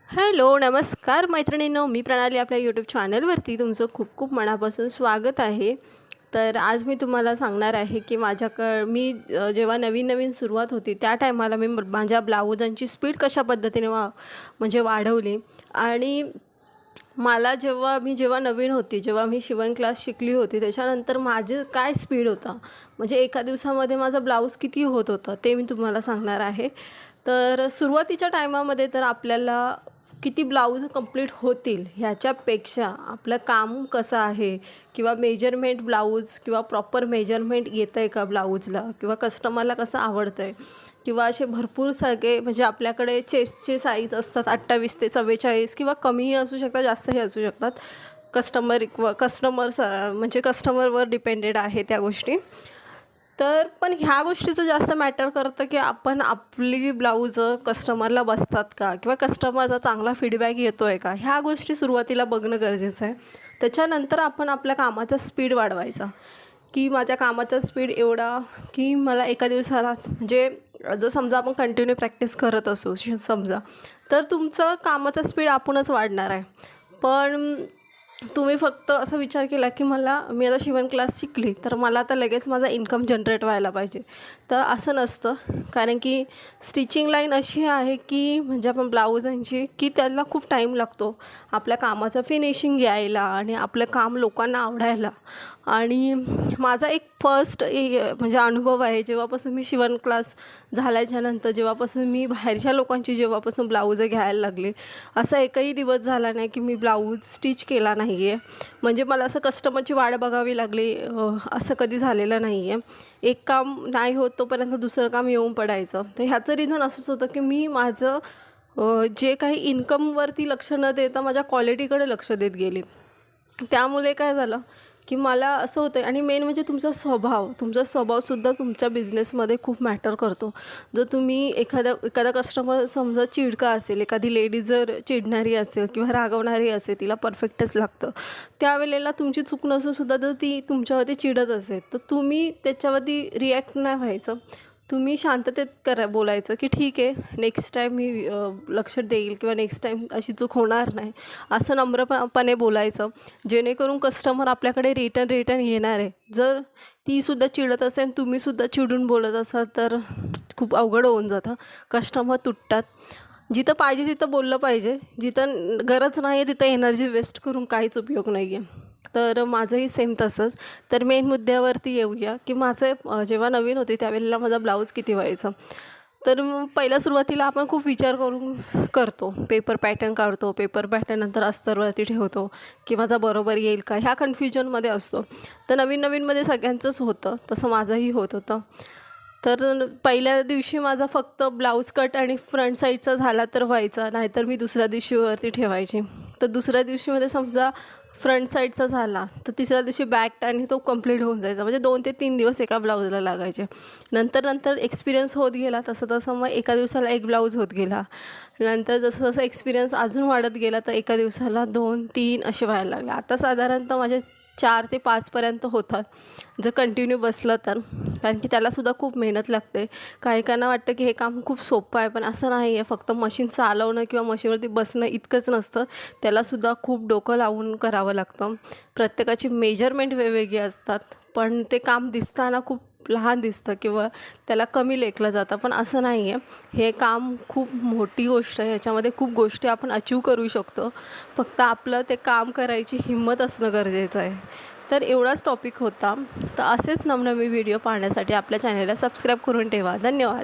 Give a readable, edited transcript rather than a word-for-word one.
Hello, नमस्कार मैत्रिणींनो, मी प्रणाली आपल्या यूट्यूब चॅनलवरती तुमचं खूप खूप मनापासून स्वागत आहे. तर आज मी तुम्हाला सांगणार आहे की जेव्हा नवीन सुरुवात होती त्या टायमाला मी माझ्या ब्लाऊजांची स्पीड कशा पद्धतीने म्हणजे वाढवली. आणि जेव्हा नवीन होती, जेव्हा मी शिवण क्लास शिकली होती, त्याच्यानंतर माझे काय स्पीड होता, म्हणजे एका दिवसामध्ये माझं ब्लाऊज किती होत होतं ते मी तुम्हाला सांगणार आहे. तर सुरुवातीच्या टायमामध्ये तर आपल्याला किती ब्लाऊज कंप्लीट होतील ह्याच्यापेक्षा आपलं काम कसं आहे, किंवा मेजरमेंट ब्लाऊज किंवा प्रॉपर मेजरमेंट येतं आहे का ब्लाऊजला, किंवा कस्टमरला कसं आवडतं आहे, किंवा असे भरपूर सगळे म्हणजे आपल्याकडे चेस्टचे साईज असतात 28 ते 44, किंवा कमीही असू शकतात जास्तही असू शकतात. कस्टमरवर डिपेंडेड आहे त्या गोष्टी. तर पण ह्या गोष्टीचं जास्त मॅटर करतं की आपण आपली ब्लाऊज कस्टमरला बसतात का, किंवा कस्टमरचा चांगला फीडबॅक येतो आहे का, ह्या गोष्टी सुरुवातीला बघणं गरजेचं आहे. त्याच्यानंतर आपण आपल्या कामाचा स्पीड वाढवायचा, की माझ्या कामाचा स्पीड एवढा की मला एका दिवसाला म्हणजे जर समजा आपण कंटिन्यू प्रॅक्टिस करत असू समजा, तर तुमचं कामाचा स्पीड आपणच वाढणार आहे. पण तुम्ही फक्त असा विचार केला की मी आता शिवण क्लास शिकली तर मला आता लगेच माझा इन्कम जनरेट व्हायला पाहिजे, तर असं नसतं. कारण की स्टिचिंग लाईन अशी आहे की म्हणजे आपण ब्लाऊजांची की त्याला खूप टाईम लागतो आपल्या कामाचं फिनिशिंग यायला आणि आपलं काम लोकांना आवडायला. आणि माझा एक म्हणजे अनुभव आहे, जेव्हापासून मी शिवण क्लास झाल्याच्यानंतर जेव्हापासून मी बाहेरच्या लोकांची जेव्हापासून ब्लाऊज घ्यायला लागले, असा एकही दिवस झाला नाही की मी ब्लाऊज स्टिच केला नाही आहे. म्हणजे मला असं कस्टमरची वाट बघावी लागली असं कधी झालेलं नाही आहे. एक काम नाही होत तोपर्यंत दुसरं काम येऊन पडायचं. तर ह्याचं रिझन असंच होतं की मी माझं जे काही इन्कमवरती लक्ष न देता माझ्या क्वालिटीकडे लक्ष देत गेले. त्यामुळे काय झालं की मला असं होतं. आणि मेन म्हणजे तुमचा स्वभावसुद्धा तुमच्या बिझनेसमध्ये खूप मॅटर करतो. जर तुम्ही एखादा कस्टमर समजा चिडका असेल, एखादी लेडीज जर चिडणारी असेल किंवा रागवणारी असेल, तिला परफेक्टच लागतं, त्यावेळेला तुमची चूक नसूनसुद्धा जर ती तुमच्यावरती चिडत असेल तर तुम्ही त्याच्यावरती रिॲक्ट नाही व्हायचं. तुम्ही शांततेत बोलायचं की ठीक आहे, नेक्स्ट टाईम मी लक्ष देईल किंवा नेक्स्ट टाईम अशी चूक होणार नाही, असं नम्रपणे बोलायचं, जेणेकरून कस्टमर आपल्याकडे रिटर्न येणार आहे. जर तीसुद्धा चिडत असेल, तुम्हीसुद्धा चिडून बोलत असाल तर खूप अवघड होऊन जातं, कस्टमर तुटतात. जिथं पाहिजे तिथं बोललं पाहिजे, जिथं गरज नाही आहे तिथं एनर्जी वेस्ट करून काहीच उपयोग नाही आहे. तर माझंही सेम तसंच. तर मेन मुद्द्यावरती येऊया की जेव्हा नवीन होते त्यावेळेला माझा ब्लाऊज किती व्हायचा. तर पहिल्या सुरुवातीला आपण खूप विचार करतो, पेपर पॅटर्न काढतो, पेपर पॅटर्न नंतर अस्तरवरती ठेवतो की माझा बरोबर येईल का, ह्या कन्फ्युजनमध्ये असतो. तर नवीनमध्ये सगळ्यांचंच होतं, तसं माझंही होत होतं. तर पहिल्या दिवशी माझा फक्त ब्लाऊज कट आणि फ्रंट साईडचा झाला तर व्हायचा, नाहीतर मी दुसऱ्या दिवशीवरती ठेवायची. तर दुसऱ्या दिवशीमध्ये समजा फ्रंट साईडचा झाला तर तिसऱ्या दिवशी बॅक आणि तो कंप्लीट होऊन जायचा. म्हणजे 2 ते 3 दिवस एका ब्लाऊजला लागायचे. नंतर एक्सपिरियन्स होत गेला तसं मग एका दिवसाला एक ब्लाऊज होत गेला. नंतर जसं एक्सपिरियन्स अजून वाढत गेला तर एका दिवसाला 2-3 असे व्हायला लागले. आता साधारणतः माझे 4 ते 5पर्यंत होतात जर कंटिन्यू बसलं तर. कारण की त्यालासुद्धा खूप मेहनत लागते. काहीकांना वाटतं की हे काम खूप सोपं आहे, पण असं नाही आहे. फक्त मशीन चालवणं किंवा मशीनवरती बसणं इतकंच नसतं, त्यालासुद्धा खूप डोकं लावून करावं लागतं. प्रत्येकाची मेजरमेंट वेगवेगळी असतात, पण ते काम दिसताना खूप लहान दिसतं किंवा त्याला कमी लेखलं जातं, पण असं नाही आहे. हे काम खूप मोठी गोष्ट आहे, ह्याच्यामध्ये खूप गोष्टी आपण अचीव करू शकतो. फक्त आपलं ते काम करायची हिंमत असणं गरजेचं आहे. तर एवढाच टॉपिक होता. तर असेच नवनवीन व्हिडिओ पाहण्यासाठी आपल्या चॅनलला सबस्क्राईब करून ठेवा. धन्यवाद.